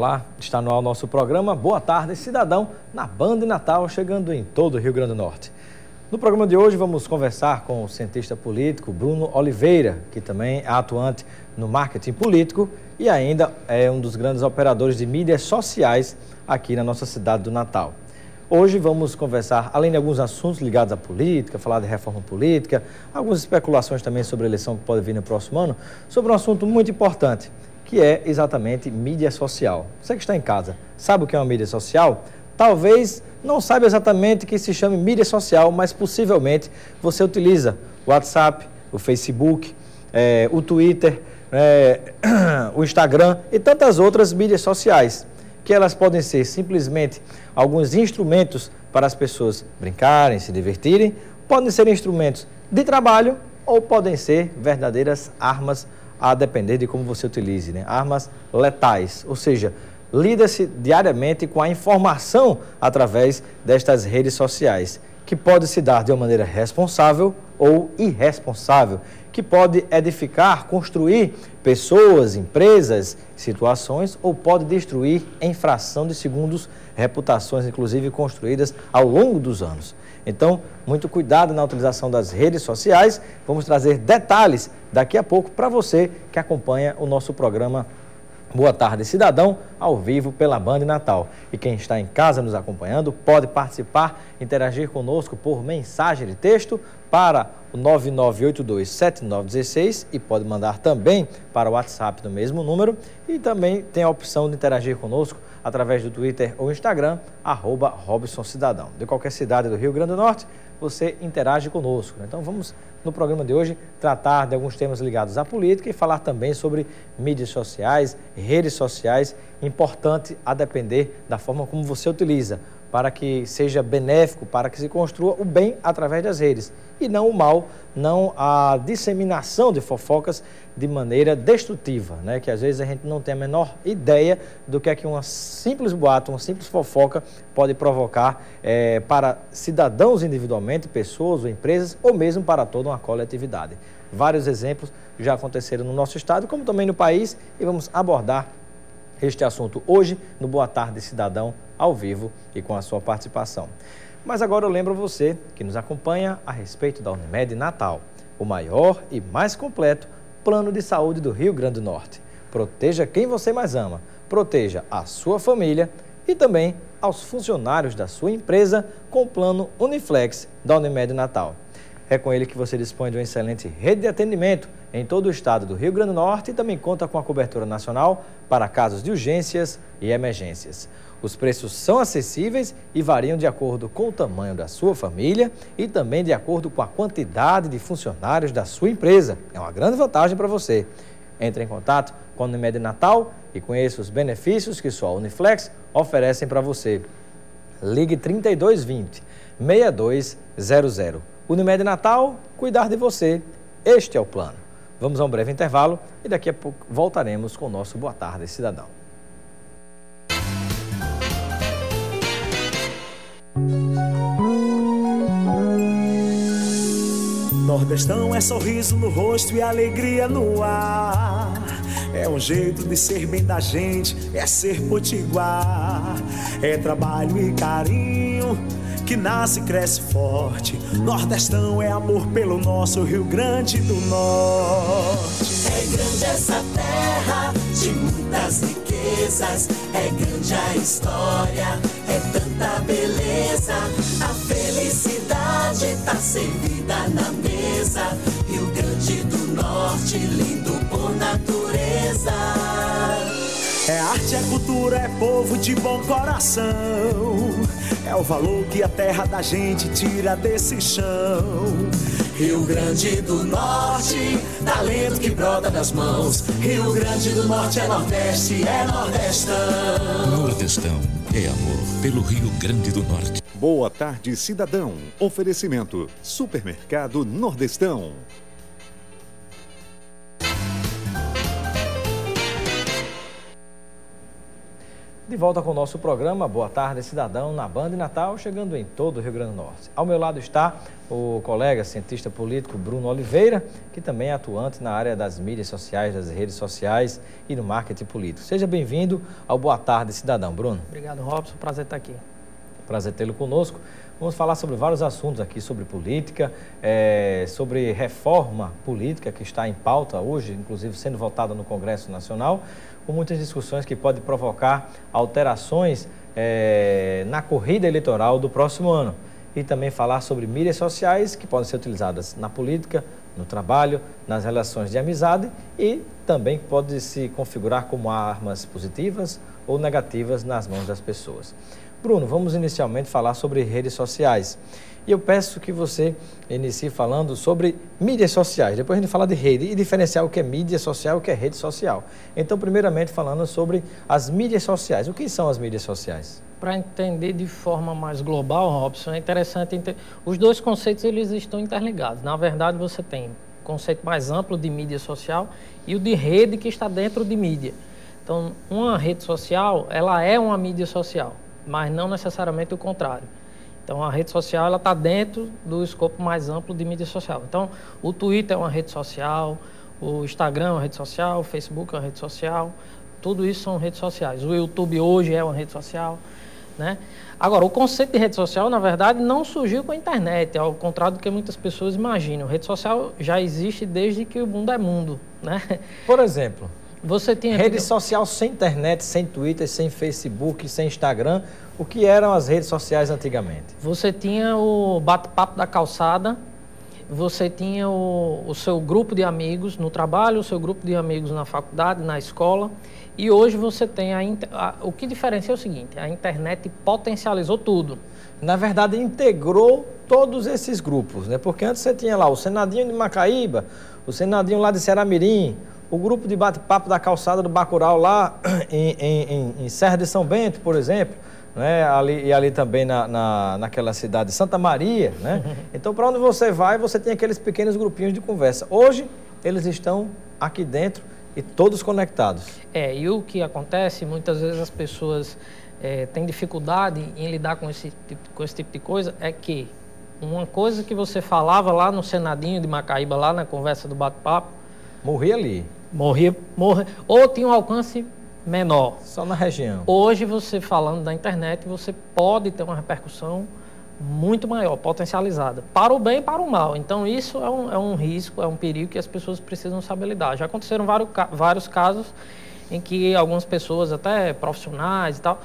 Olá, está no ar o nosso programa Boa Tarde Cidadão, na Band Natal, chegando em todo o Rio Grande do Norte. No programa de hoje vamos conversar com o cientista político Bruno Oliveira, que também é atuante no marketing político e ainda é um dos grandes operadores de mídias sociais aqui na nossa cidade do Natal. Hoje vamos conversar, além de alguns assuntos ligados à política, falar de reforma política, algumas especulações também sobre a eleição que pode vir no próximo ano, sobre um assunto muito importante, que é exatamente mídia social. Você que está em casa, sabe o que é uma mídia social? Talvez não saiba exatamente que se chame mídia social, mas possivelmente você utiliza o WhatsApp, o Facebook, o Twitter, o Instagram e tantas outras mídias sociais, que elas podem ser simplesmente alguns instrumentos para as pessoas brincarem, se divertirem, podem ser instrumentos de trabalho ou podem ser verdadeiras armas a depender de como você utilize, né? Armas letais, ou seja, lida-se diariamente com a informação através destas redes sociais, que pode se dar de uma maneira responsável ou irresponsável, que pode edificar, construir pessoas, empresas, situações, ou pode destruir em fração de segundos reputações, inclusive construídas ao longo dos anos. Então, muito cuidado na utilização das redes sociais. Vamos trazer detalhes daqui a pouco para você que acompanha o nosso programa Boa Tarde Cidadão, ao vivo pela Band Natal. E quem está em casa nos acompanhando pode participar, interagir conosco por mensagem de texto para o 99827916 e pode mandar também para o WhatsApp no mesmo número. E também tem a opção de interagir conosco através do Twitter ou Instagram, @RobsonCidadão. De qualquer cidade do Rio Grande do Norte, você interage conosco. Então vamos, no programa de hoje, tratar de alguns temas ligados à política e falar também sobre mídias sociais, redes sociais, importante a depender da forma como você utiliza, para que seja benéfico, para que se construa o bem através das redes e não o mal, não a disseminação de fofocas de maneira destrutiva, né? Que às vezes a gente não tem a menor ideia do que é que uma simples boato, uma simples fofoca pode provocar para cidadãos individualmente, pessoas ou empresas, ou mesmo para toda uma coletividade. Vários exemplos já aconteceram no nosso estado, como também no país, e vamos abordar este assunto hoje no Boa Tarde Cidadão, ao vivo e com a sua participação. Mas agora eu lembro você que nos acompanha a respeito da Unimed Natal, o maior e mais completo plano de saúde do Rio Grande do Norte. Proteja quem você mais ama, proteja a sua família e também aos funcionários da sua empresa com o plano Uniflex da Unimed Natal. É com ele que você dispõe de uma excelente rede de atendimento em todo o estado do Rio Grande do Norte e também conta com a cobertura nacional para casos de urgências e emergências. Os preços são acessíveis e variam de acordo com o tamanho da sua família e também de acordo com a quantidade de funcionários da sua empresa. É uma grande vantagem para você. Entre em contato com a Unimed Natal e conheça os benefícios que só a Uniflex oferecem para você. Ligue 3220 6200. Unimed Natal, cuidar de você. Este é o plano. Vamos a um breve intervalo e daqui a pouco voltaremos com o nosso Boa Tarde Cidadão. Nordestão é sorriso no rosto e alegria no ar. É um jeito de ser bem da gente, é ser potiguar. É trabalho e carinho que nasce e cresce forte. Nordestão é amor pelo nosso Rio Grande do Norte. É grande essa terra de muitas riquezas, é grande a história, é tanta beleza. A felicidade tá servida na mesa. Rio Grande do Norte, lindo por natureza. É arte, é cultura, é povo de bom coração. É o valor que a terra da gente tira desse chão. Rio Grande do Norte, talento que brota das mãos. Rio Grande do Norte é Nordeste, é Nordestão. Nordestão é amor pelo Rio Grande do Norte. Boa Tarde Cidadão. Oferecimento Supermercado Nordestão. De volta com o nosso programa Boa Tarde Cidadão na Band Natal, chegando em todo o Rio Grande do Norte. Ao meu lado está o colega cientista político Bruno Oliveira, que também é atuante na área das mídias sociais, das redes sociais e no marketing político. Seja bem-vindo ao Boa Tarde Cidadão, Bruno. Obrigado, Robson. Prazer estar aqui. Prazer tê-lo conosco. Vamos falar sobre vários assuntos aqui, sobre política, sobre reforma política que está em pauta hoje, inclusive sendo votada no Congresso Nacional, com muitas discussões que podem provocar alterações na corrida eleitoral do próximo ano. E também falar sobre mídias sociais que podem ser utilizadas na política, no trabalho, nas relações de amizade e também pode se configurar como armas positivas ou negativas nas mãos das pessoas. Bruno, vamos inicialmente falar sobre redes sociais. E eu peço que você inicie falando sobre mídias sociais. Depois a gente fala de rede e diferenciar o que é mídia social e o que é rede social. Então, primeiramente, falando sobre as mídias sociais. O que são as mídias sociais? Para entender de forma mais global, Robson, é interessante entender. Os dois conceitos eles estão interligados. Na verdade, você tem o conceito mais amplo de mídia social e o de rede que está dentro de mídia. Então, uma rede social, ela é uma mídia social, mas não necessariamente o contrário. Então, a rede social ela está dentro do escopo mais amplo de mídia social. Então, o Twitter é uma rede social, o Instagram é uma rede social, o Facebook é uma rede social, tudo isso são redes sociais. O YouTube hoje é uma rede social, né? Agora, o conceito de rede social, na verdade, não surgiu com a internet, ao contrário do que muitas pessoas imaginam. Rede social já existe desde que o mundo é mundo, né? Por exemplo... Você tinha rede social sem internet, sem Twitter, sem Facebook, sem Instagram. O que eram as redes sociais antigamente? Você tinha o bate-papo da calçada, você tinha o seu grupo de amigos no trabalho, o seu grupo de amigos na faculdade, na escola. E hoje você tem o que diferencia é o seguinte, a internet potencializou tudo. Na verdade, integrou todos esses grupos, né? Porque antes você tinha lá o Senadinho de Macaíba, o Senadinho lá de Ceramirim, o grupo de bate-papo da calçada do Bacurau lá em Serra de São Bento, por exemplo, né? Ali também naquela cidade de Santa Maria, né? Então, para onde você vai, você tem aqueles pequenos grupinhos de conversa. Hoje, eles estão aqui dentro e todos conectados. E o que acontece, muitas vezes as pessoas têm dificuldade em lidar com esse tipo de coisa, é que uma coisa que você falava lá no Senadinho de Macaíba, lá na conversa do bate-papo, morria ali. Morria, ou tinha um alcance menor. Só na região. Hoje, você falando da internet, você pode ter uma repercussão muito maior, potencializada, para o bem e para o mal. Então, isso é um risco, é um perigo que as pessoas precisam saber lidar. Já aconteceram vários casos em que algumas pessoas, até profissionais e tal,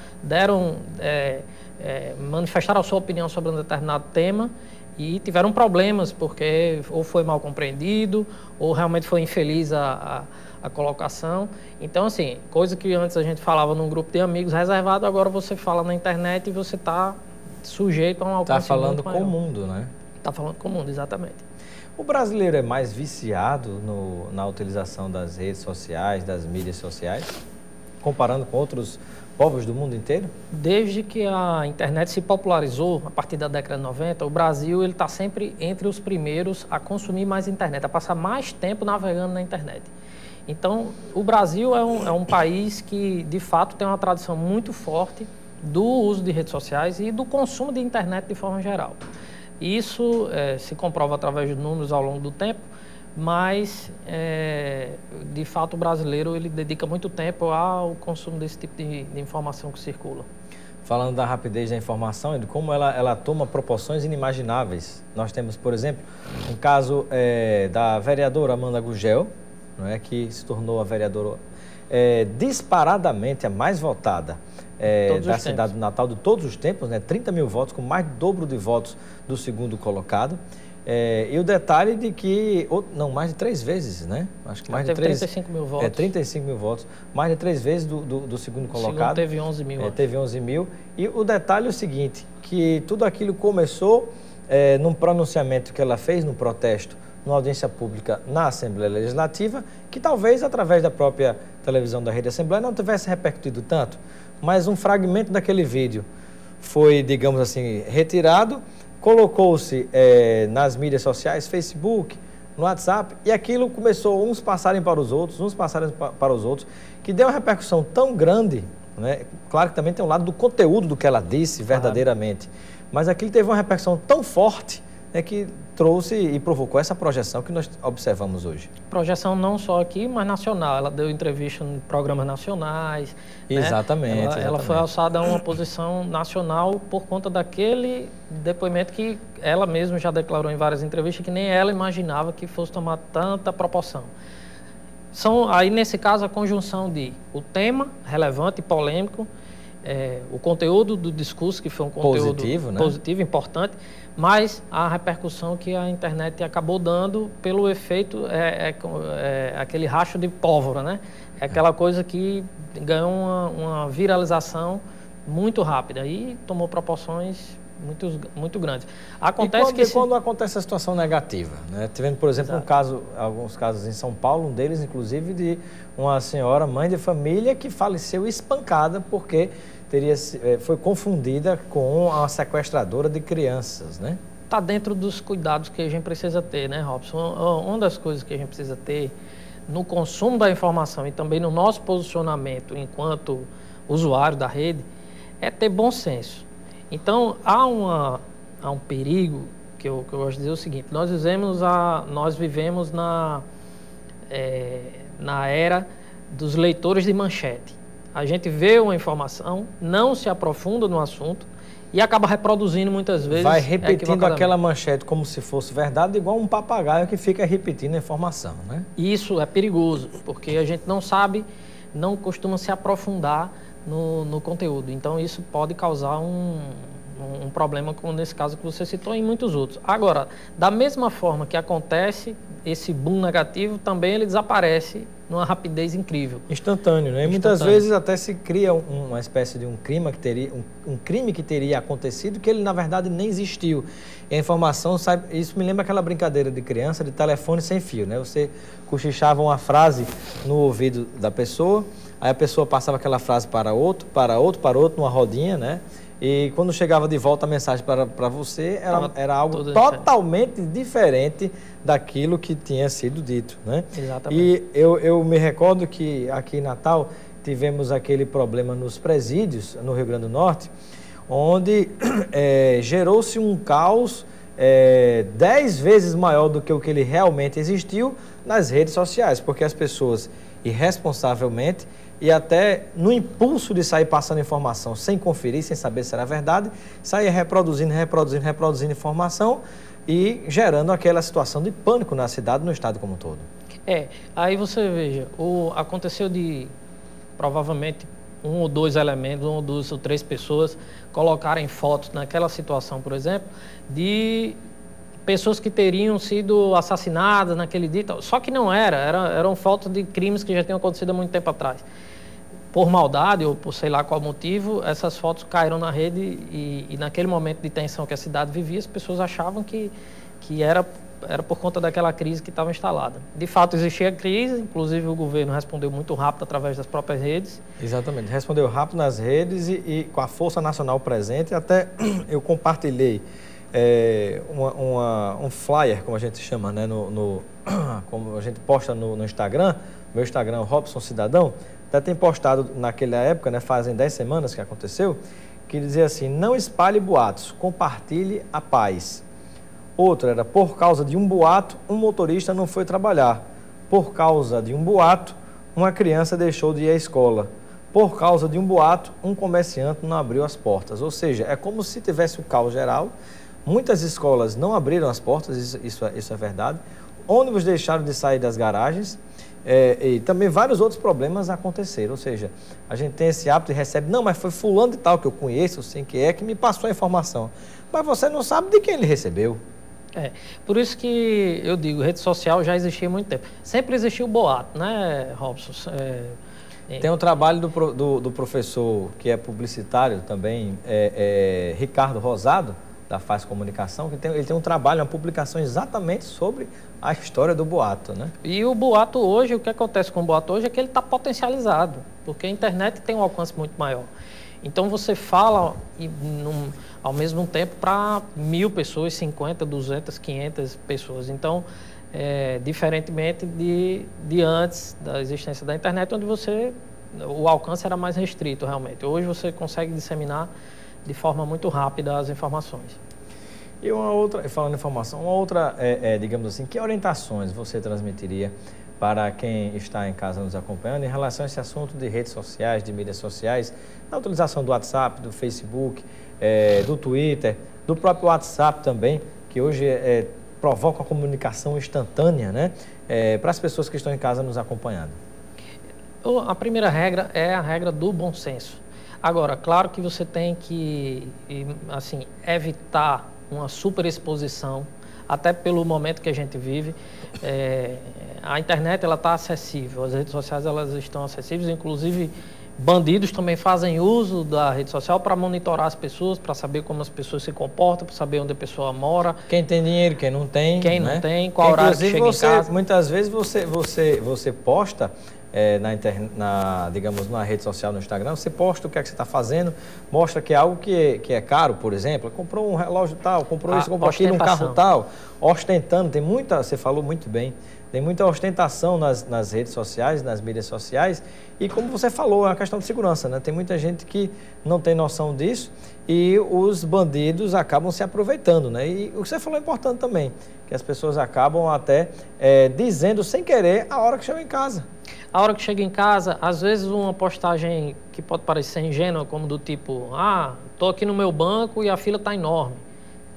manifestaram a sua opinião sobre um determinado tema e tiveram problemas, porque ou foi mal compreendido, ou realmente foi infeliz a colocação. Então, assim, coisa que antes a gente falava num grupo de amigos reservado, agora você fala na internet e você está sujeito a um alcance muito maior. Está falando com o mundo, né? Está falando com o mundo, exatamente. O brasileiro é mais viciado na utilização das redes sociais, das mídias sociais, comparando com outros povos do mundo inteiro? Desde que a internet se popularizou, a partir da década de 90, o Brasil está sempre entre os primeiros a consumir mais internet, a passar mais tempo navegando na internet. Então, o Brasil é um país que, de fato, tem uma tradição muito forte do uso de redes sociais e do consumo de internet de forma geral. Isso se comprova através de números ao longo do tempo, mas, de fato, o brasileiro ele dedica muito tempo ao consumo desse tipo de informação que circula. Falando da rapidez da informação e de como ela toma proporções inimagináveis. Nós temos, por exemplo, um caso da vereadora Amanda Gugel, não é, que se tornou a vereadora disparadamente a mais votada da cidade do Natal de todos os tempos, né? 30 mil votos, com mais do dobro de votos do segundo colocado. E o detalhe de que, mais de 3 vezes, né? Acho que mais de 35 mil votos. 35 mil votos, mais de 3 vezes do segundo colocado. O segundo teve 11 mil. Teve 11 mil. E o detalhe é o seguinte, que tudo aquilo começou num pronunciamento que ela fez, num protesto, numa audiência pública na Assembleia Legislativa, que talvez através da própria televisão da Rede Assembleia não tivesse repercutido tanto, mas um fragmento daquele vídeo foi, digamos assim, retirado, colocou-se nas mídias sociais, Facebook, no WhatsApp, e aquilo começou uns passarem para os outros, que deu uma repercussão tão grande né? Claro que também tem um lado do conteúdo do que ela disse verdadeiramente, mas aquilo teve uma repercussão tão forte, né, que trouxe e provocou essa projeção que nós observamos hoje. Projeção não só aqui, mas nacional. Ela deu entrevista em programas nacionais. Exatamente. Né? Ela foi alçada a uma posição nacional por conta daquele depoimento que ela mesma já declarou em várias entrevistas, que nem ela imaginava que fosse tomar tanta proporção. Aí, nesse caso, a conjunção de o tema relevante e polêmico, o conteúdo do discurso, que foi um conteúdo positivo, importante, mas a repercussão que a internet acabou dando pelo efeito, aquele racho de pólvora, né? É aquela coisa que ganhou uma viralização muito rápida e tomou proporções muito grandes. Acontece quando acontece a situação negativa, né? Tivemos, por exemplo, alguns casos em São Paulo, um deles, inclusive, de uma senhora, mãe de família, que faleceu espancada porque foi confundida com uma sequestradora de crianças, né? Está dentro dos cuidados que a gente precisa ter, né, Robson? Uma das coisas que a gente precisa ter no consumo da informação e também no nosso posicionamento enquanto usuário da rede é ter bom senso. Então, há um perigo que eu gosto de dizer o seguinte: nós vivemos na era dos leitores de manchete. A gente vê uma informação, não se aprofunda no assunto e acaba reproduzindo muitas vezes. Vai repetindo aquela manchete como se fosse verdade, igual um papagaio que fica repetindo a informação, né? Isso é perigoso, porque a gente não sabe, não costuma se aprofundar no conteúdo. Então, isso pode causar um problema, como nesse caso que você citou, e em muitos outros. Agora, da mesma forma que acontece esse boom negativo, também ele desaparece numa rapidez incrível. Instantâneo, né? Muitas vezes até se cria uma espécie de um crime que teria acontecido, que ele, na verdade, nem existiu. E a informação sai... Isso me lembra aquela brincadeira de criança de telefone sem fio, né? Você cochichava uma frase no ouvido da pessoa, aí a pessoa passava aquela frase para outro, numa rodinha, né? E quando chegava de volta a mensagem para você, era algo totalmente diferente daquilo que tinha sido dito, né? Exatamente. E eu me recordo que aqui em Natal tivemos aquele problema nos presídios, no Rio Grande do Norte, onde gerou-se um caos 10 vezes maior do que o que ele realmente existiu nas redes sociais, porque as pessoas irresponsavelmente e até no impulso de sair passando informação sem conferir, sem saber se era verdade, saia reproduzindo informação e gerando aquela situação de pânico na cidade, no estado como um todo. Aí você veja, aconteceu de provavelmente um ou dois elementos, uma ou duas ou três pessoas colocarem fotos naquela situação, por exemplo, de pessoas que teriam sido assassinadas naquele dia, só que não eram fotos de crimes que já tinham acontecido há muito tempo atrás. Por maldade ou por sei lá qual motivo, essas fotos caíram na rede e naquele momento de tensão que a cidade vivia, as pessoas achavam que era por conta daquela crise que estava instalada. De fato, existia a crise, inclusive o governo respondeu muito rápido através das próprias redes. Exatamente, respondeu rápido nas redes e com a Força Nacional presente. Até eu compartilhei um flyer, como a gente chama, né, como a gente posta no Instagram, meu Instagram, Robson Cidadão. Até tem postado naquela época, né, fazem 10 semanas que aconteceu, que dizia assim: não espalhe boatos, compartilhe a paz. Outro era: por causa de um boato, um motorista não foi trabalhar. Por causa de um boato, uma criança deixou de ir à escola. Por causa de um boato, um comerciante não abriu as portas. Ou seja, é como se tivesse o caos geral. Muitas escolas não abriram as portas, isso é verdade. Ônibus deixaram de sair das garagens. E também vários outros problemas aconteceram, ou seja, a gente tem esse hábito e recebe: não, mas foi fulano de tal que eu conheço, eu sei que me passou a informação, mas você não sabe de quem ele recebeu. Por isso que eu digo, rede social já existia há muito tempo, sempre existiu o boato, né, Robson? Tem um trabalho do professor que é publicitário também, Ricardo Rosado, da Faz Comunicação, que ele tem um trabalho, uma publicação exatamente sobre a história do boato, né? E o boato hoje, o que acontece com o boato hoje é que ele está potencializado, porque a internet tem um alcance muito maior. Então você fala ao mesmo tempo para 1000 pessoas, 50, 200, 500 pessoas. Então, diferentemente de antes da existência da internet, onde você o alcance era mais restrito realmente. Hoje você consegue disseminar de forma muito rápida as informações. E uma outra, falando em informação, uma outra, digamos assim, que orientações você transmitiria para quem está em casa nos acompanhando em relação a esse assunto de redes sociais, de mídias sociais, da utilização do WhatsApp, do Facebook, do Twitter, do próprio WhatsApp também, que hoje provoca a comunicação instantânea, né, para as pessoas que estão em casa nos acompanhando? A primeira regra é a regra do bom senso. Agora, claro que você tem que, assim, evitar uma superexposição, até pelo momento que a gente vive. A internet ela está acessível, as redes sociais elas estão acessíveis, inclusive bandidos também fazem uso da rede social para monitorar as pessoas, para saber como as pessoas se comportam, para saber onde a pessoa mora. Quem tem dinheiro, quem não tem. Quem né? não tem, qual horário que chega em casa. Muitas vezes você posta digamos, na rede social, no Instagram, você posta o que é que você está fazendo, mostra que é algo que é caro, por exemplo, comprou um relógio tal, comprou isso, comprou aquilo, um carro tal, ostentando, você falou muito bem, tem muita ostentação nas redes sociais, nas mídias sociais, e como você falou, é uma questão de segurança, né? Tem muita gente que não tem noção disso e os bandidos acabam se aproveitando, né? E o que você falou é importante também, que as pessoas acabam até dizendo sem querer a hora que chegam em casa. A hora que chega em casa, às vezes uma postagem que pode parecer ingênua, como do tipo, estou aqui no meu banco e a fila está enorme.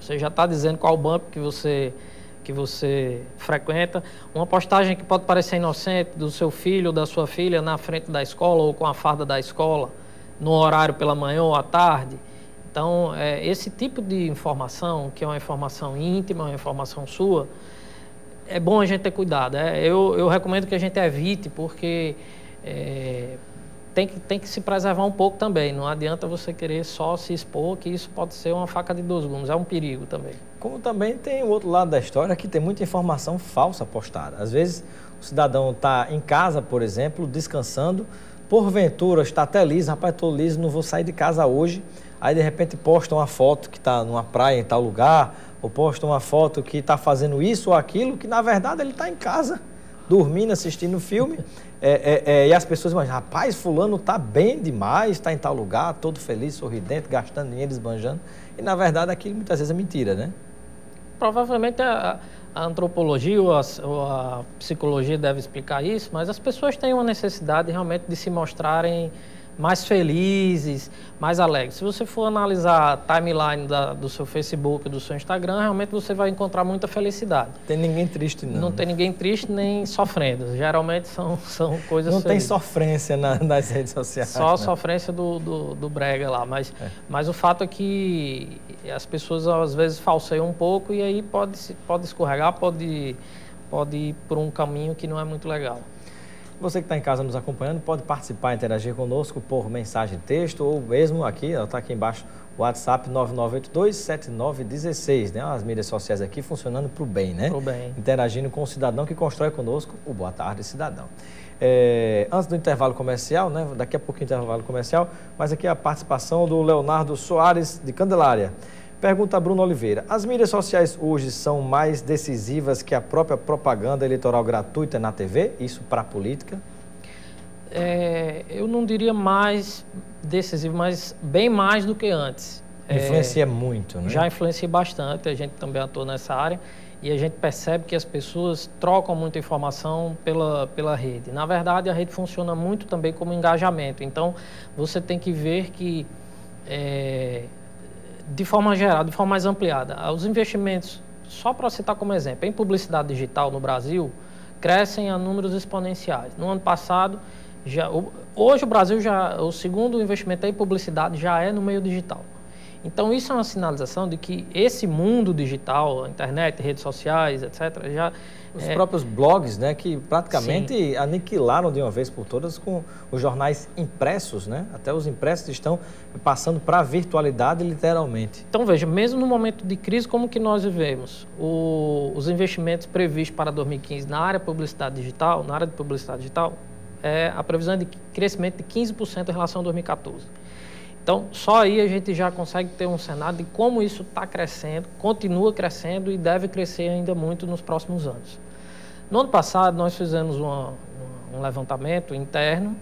Você já está dizendo qual banco que você frequenta. Uma postagem que pode parecer inocente do seu filho ou da sua filha na frente da escola ou com a farda da escola, no horário pela manhã ou à tarde. Então, esse tipo de informação, que é uma informação íntima, uma informação sua, é bom a gente ter cuidado. Eu recomendo que a gente evite, porque tem que se preservar um pouco também. Não adianta você querer só se expor, que isso pode ser uma faca de dois gumes, é um perigo também. Como também tem o outro lado da história, que tem muita informação falsa postada. Às vezes o cidadão está em casa, por exemplo, descansando, porventura está até liso, rapaz, estou liso, não vou sair de casa hoje. Aí de repente posta uma foto que está numa praia em tal lugar, ou posta uma foto que está fazendo isso ou aquilo, que na verdade ele está em casa, dormindo, assistindo filme, e as pessoas imaginam, rapaz, fulano está bem demais, está em tal lugar, todo feliz, sorridente, gastando dinheiro, esbanjando, e na verdade aquilo muitas vezes é mentira, né? Provavelmente a antropologia ou a psicologia deve explicar isso, mas as pessoas têm uma necessidade realmente de se mostrarem mais felizes, mais alegres. Se você for analisar a timeline do seu Facebook, do seu Instagram, realmente você vai encontrar muita felicidade. Não tem ninguém triste, não. Não tem ninguém triste nem sofrendo. Geralmente são coisas Não felizes. tem sofrência nas redes sociais. Só a sofrência do brega lá. Mas o fato é que as pessoas às vezes falseiam um pouco e aí pode escorregar, pode ir por um caminho que não é muito legal. Você que está em casa nos acompanhando pode participar, interagir conosco por mensagem de texto ou mesmo aqui, está aqui embaixo, o WhatsApp 9982-7916, né? As mídias sociais aqui funcionando para o bem, né? Para o bem. Interagindo com o cidadão que constrói conosco o Boa Tarde Cidadão. Antes do intervalo comercial, né? Daqui a pouquinho intervalo comercial, mas aqui a participação do Leonardo Soares de Candelária. Pergunta a Bruno Oliveira, as mídias sociais hoje são mais decisivas que a própria propaganda eleitoral gratuita na TV? Isso para a política? Eu não diria mais decisivo, mas bem mais do que antes. Influencia muito, né? Já influencia bastante, a gente também atua nessa área e a gente percebe que as pessoas trocam muita informação pela rede. Na verdade, a rede funciona muito também como engajamento, então você tem que ver que... de forma geral, de forma mais ampliada, os investimentos, só para citar como exemplo, em publicidade digital no Brasil, crescem a números exponenciais. No ano passado, hoje o Brasil o segundo investimento em publicidade já é no meio digital. Então isso é uma sinalização de que esse mundo digital, a internet, redes sociais, etc., os próprios blogs, né, que praticamente aniquilaram de uma vez por todas com os jornais impressos, né? Até os impressos estão passando para a virtualidade, literalmente. Então, veja, mesmo no momento de crise como que nós vivemos, os investimentos previstos para 2015 na área de publicidade digital, a previsão é de crescimento de 15% em relação a 2014. Então, só aí a gente já consegue ter um cenário de como isso está crescendo, continua crescendo e deve crescer ainda muito nos próximos anos. No ano passado, nós fizemos um levantamento interno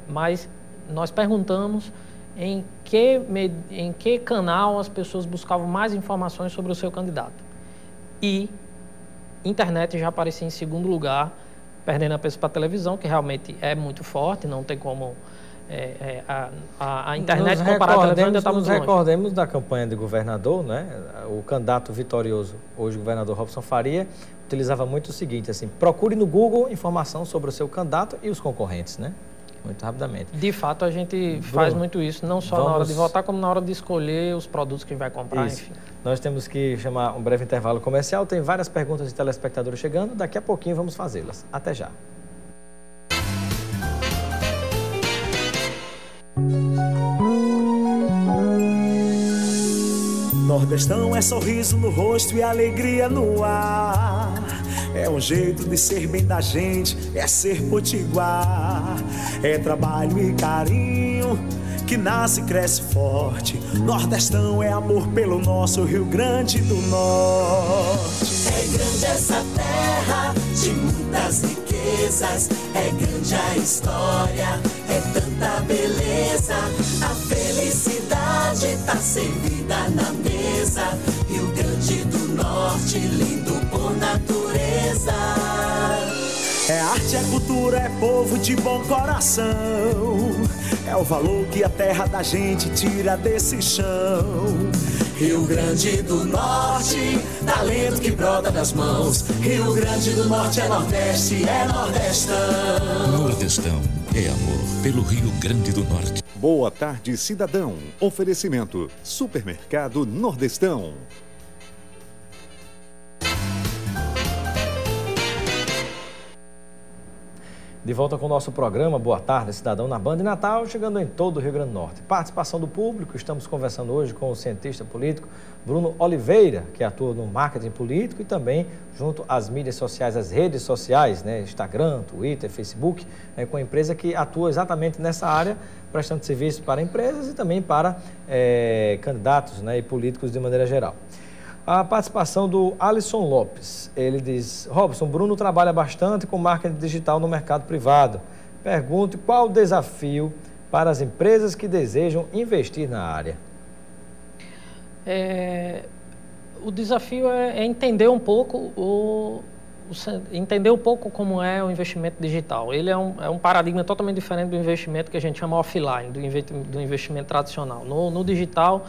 mas nós perguntamos em que canal as pessoas buscavam mais informações sobre o seu candidato. E internet já aparecia em segundo lugar, perdendo apenas para a televisão, que realmente é muito forte, não tem como... a internet comparada à televisão ainda está muito longe. Nos recordemos da campanha de governador, né? O candidato vitorioso, hoje o governador Robson Faria, utilizava muito o seguinte, assim, procure no Google informação sobre o seu candidato e os concorrentes, né? Muito rapidamente. De fato, a gente faz muito isso, não só na hora de votar, como na hora de escolher os produtos que vai comprar, enfim. Nós temos que chamar um breve intervalo comercial, tem várias perguntas de telespectadores chegando, daqui a pouquinho vamos fazê-las. Até já. Nordestão é sorriso no rosto e alegria no ar. É um jeito de ser bem da gente, é ser potiguar. É trabalho e carinho que nasce e cresce forte. Nordestão é amor pelo nosso Rio Grande do Norte. É grande essa terra de muitas riquezas. É grande a história, é tanta beleza. A felicidade tá servida na mesa. Rio Grande do Norte, lindo por natureza. É arte, é cultura, é povo de bom coração. É o valor que a terra da gente tira desse chão. Rio Grande do Norte, talento que brota das mãos. Rio Grande do Norte é Nordeste, é Nordestão. Nordestão é amor pelo Rio Grande do Norte. Boa tarde, cidadão. Oferecimento: Supermercado Nordestão. De volta com o nosso programa Boa Tarde, Cidadão, na Band Natal, chegando em todo o Rio Grande do Norte. Participação do público, estamos conversando hoje com o cientista político Bruno Oliveira, que atua no marketing político e também junto às mídias sociais, às redes sociais, né, Instagram, Twitter, Facebook, com a empresa que atua exatamente nessa área, prestando serviço para empresas e também para candidatos, né, e políticos de maneira geral. A participação do Alisson Lopes, ele diz: Robson, Bruno trabalha bastante com marketing digital no mercado privado. Pergunte qual o desafio para as empresas que desejam investir na área. O desafio é entender um pouco como é o investimento digital. Ele é um paradigma totalmente diferente do investimento que a gente chama offline, do investimento tradicional. No digital,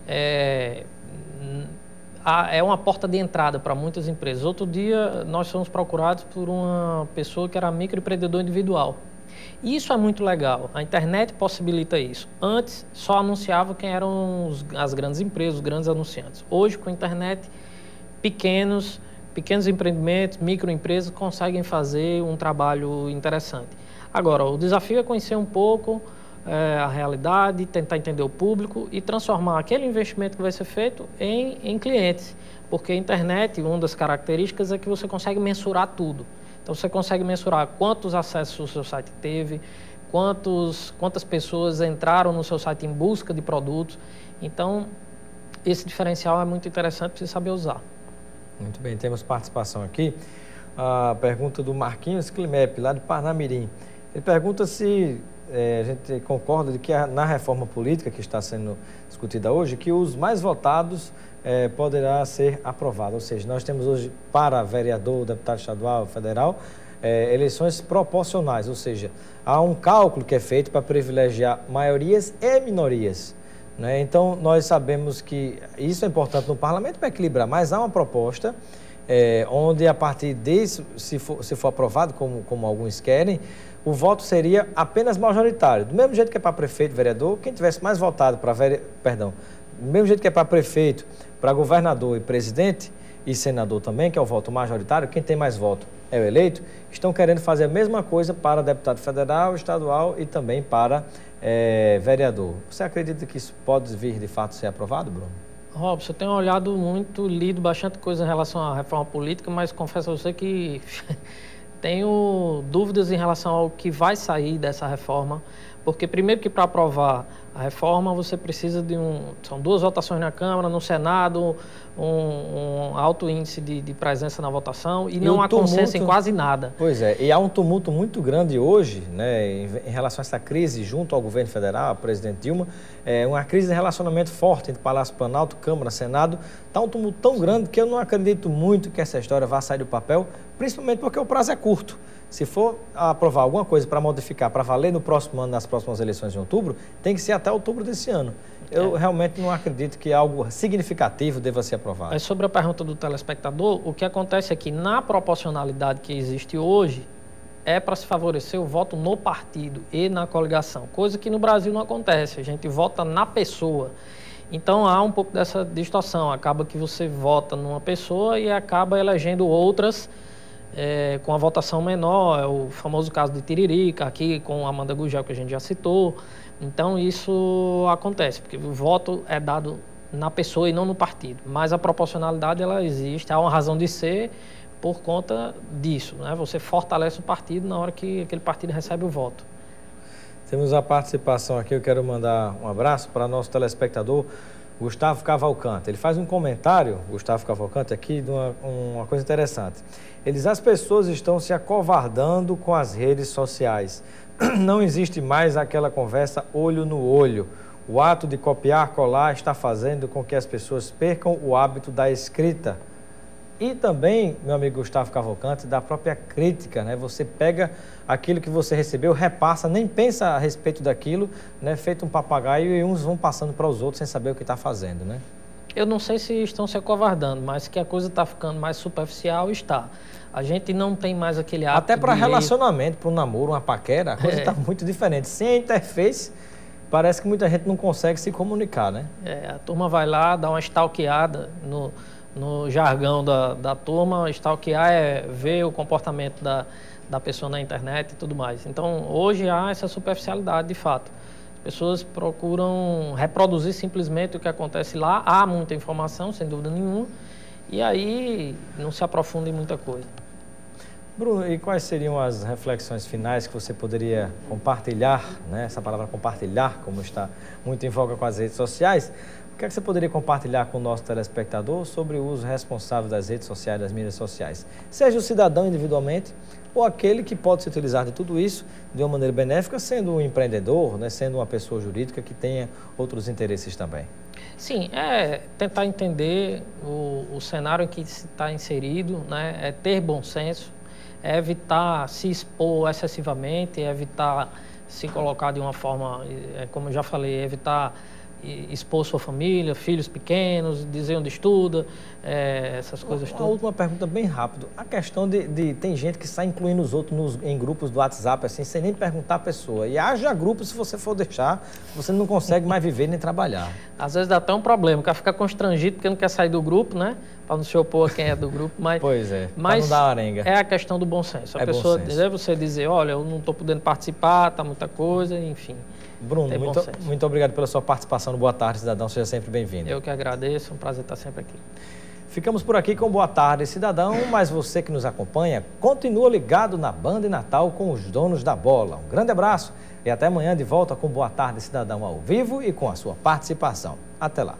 é uma porta de entrada para muitas empresas. Outro dia, nós fomos procurados por uma pessoa que era microempreendedor individual. E isso é muito legal. A internet possibilita isso. Antes, só anunciava quem eram as grandes empresas, os grandes anunciantes. Hoje, com a internet, pequenos empreendimentos, microempresas conseguem fazer um trabalho interessante. Agora, o desafio é conhecer um pouco a realidade, tentar entender o público e transformar aquele investimento que vai ser feito em clientes. Porque a internet, uma das características é que você consegue mensurar tudo. Então, você consegue mensurar quantos acessos o seu site teve, quantas pessoas entraram no seu site em busca de produtos. Então, esse diferencial é muito interessante para você saber usar. Muito bem, temos participação aqui. A pergunta do Marquinhos Climep, lá de Parnamirim. Ele pergunta se a gente concorda de que na reforma política que está sendo discutida hoje, que os mais votados poderá ser aprovado. Ou seja, nós temos hoje para vereador, deputado estadual, federal, eleições proporcionais. Ou seja, há um cálculo que é feito para privilegiar maiorias e minorias, né? Então, nós sabemos que isso é importante no parlamento para equilibrar, mas há uma proposta onde, a partir disso, se for aprovado, como alguns querem, o voto seria apenas majoritário. Do mesmo jeito que é para prefeito, vereador, quem tivesse mais votado para do mesmo jeito que é para prefeito, para governador e presidente e senador também, que é o voto majoritário, quem tem mais voto é o eleito, estão querendo fazer a mesma coisa para deputado federal, estadual e também para vereador. Você acredita que isso pode vir de fato ser aprovado, Bruno? Robson, eu tenho olhado muito, lido bastante coisa em relação à reforma política, mas confesso a você que tenho dúvidas em relação ao que vai sair dessa reforma, Porque primeiro que para aprovar a reforma você precisa de são 2 votações na Câmara, no Senado, um alto índice de presença na votação e não há consenso em quase nada. Pois é, e há um tumulto muito grande hoje, né, em relação a essa crise junto ao governo federal, ao presidente Dilma, uma crise de relacionamento forte entre Palácio Planalto, Câmara, Senado. Está um tumulto tão grande que eu não acredito muito que essa história vá sair do papel, principalmente porque o prazo é curto. Se for aprovar alguma coisa para modificar, para valer no próximo ano, nas próximas eleições de outubro, tem que ser até outubro desse ano. Eu realmente não acredito que algo significativo deva ser aprovado. Mas sobre a pergunta do telespectador, o que acontece é que na proporcionalidade que existe hoje, é para se favorecer o voto no partido e na coligação, coisa que no Brasil não acontece, a gente vota na pessoa. Então há um pouco dessa distorção, acaba que você vota numa pessoa e acaba elegendo outras com a votação menor, é o famoso caso de Tiririca, aqui com Amanda Gugel, que a gente já citou. Então isso acontece, porque o voto é dado na pessoa e não no partido, mas a proporcionalidade ela existe, há uma razão de ser por conta disso, né? Você fortalece o partido na hora que aquele partido recebe o voto. Temos a participação aqui, eu quero mandar um abraço para nosso telespectador Gustavo Cavalcante. Ele faz um comentário, Gustavo Cavalcante, aqui de uma coisa interessante. Ele diz: as pessoas estão se acovardando com as redes sociais. Não existe mais aquela conversa olho no olho. O ato de copiar, colar está fazendo com que as pessoas percam o hábito da escrita. E também, meu amigo Gustavo Cavalcante, da própria crítica, né? Você pega aquilo que você recebeu, repassa, nem pensa a respeito daquilo, né? Feito um papagaio, e uns vão passando para os outros sem saber o que está fazendo, né? Eu não sei se estão se acovardando, mas que a coisa está ficando mais superficial, está. A gente não tem mais aquele hábito. Até para relacionamento, para um namoro, uma paquera, a coisa está muito diferente. Sem a interface, parece que muita gente não consegue se comunicar, né? A turma vai lá, dá uma stalkeada no jargão da turma. Stalkear é ver o comportamento da pessoa na internet e tudo mais. Então, hoje há essa superficialidade, de fato. As pessoas procuram reproduzir simplesmente o que acontece lá. Há muita informação, sem dúvida nenhuma, e aí não se aprofunda em muita coisa. Bruno, e quais seriam as reflexões finais que você poderia compartilhar, né? Essa palavra compartilhar, como está muito em voga com as redes sociais, o que é que você poderia compartilhar com o nosso telespectador sobre o uso responsável das redes sociais, das mídias sociais? Seja o cidadão individualmente ou aquele que pode se utilizar de tudo isso de uma maneira benéfica, sendo um empreendedor, né? Sendo uma pessoa jurídica que tenha outros interesses também. Sim, é tentar entender o cenário em que se está inserido, né? É ter bom senso, é evitar se expor excessivamente, é evitar se colocar de uma forma, como eu já falei, evitar expor sua família, filhos pequenos, dizer onde estuda, essas coisas todas. Uma última pergunta bem rápido. A questão tem gente que sai incluindo os outros em grupos do WhatsApp, assim, sem nem perguntar a pessoa. E haja grupos, se você for deixar, você não consegue mais viver nem trabalhar. Às vezes dá até um problema, o cara fica constrangido porque não quer sair do grupo, né? Para não se opor a quem é do grupo. Mas, pois é, mas não dar arenga. É a questão do bom senso. A pessoa deve você dizer, olha, eu não estou podendo participar, está muita coisa, enfim. Bruno, muito obrigado pela sua participação no Boa Tarde, Cidadão. Seja sempre bem-vindo. Eu que agradeço, é um prazer estar sempre aqui. Ficamos por aqui com Boa Tarde, Cidadão, mas você que nos acompanha, continua ligado na Band Natal com os donos da bola. Um grande abraço e até amanhã de volta com Boa Tarde, Cidadão ao vivo e com a sua participação. Até lá.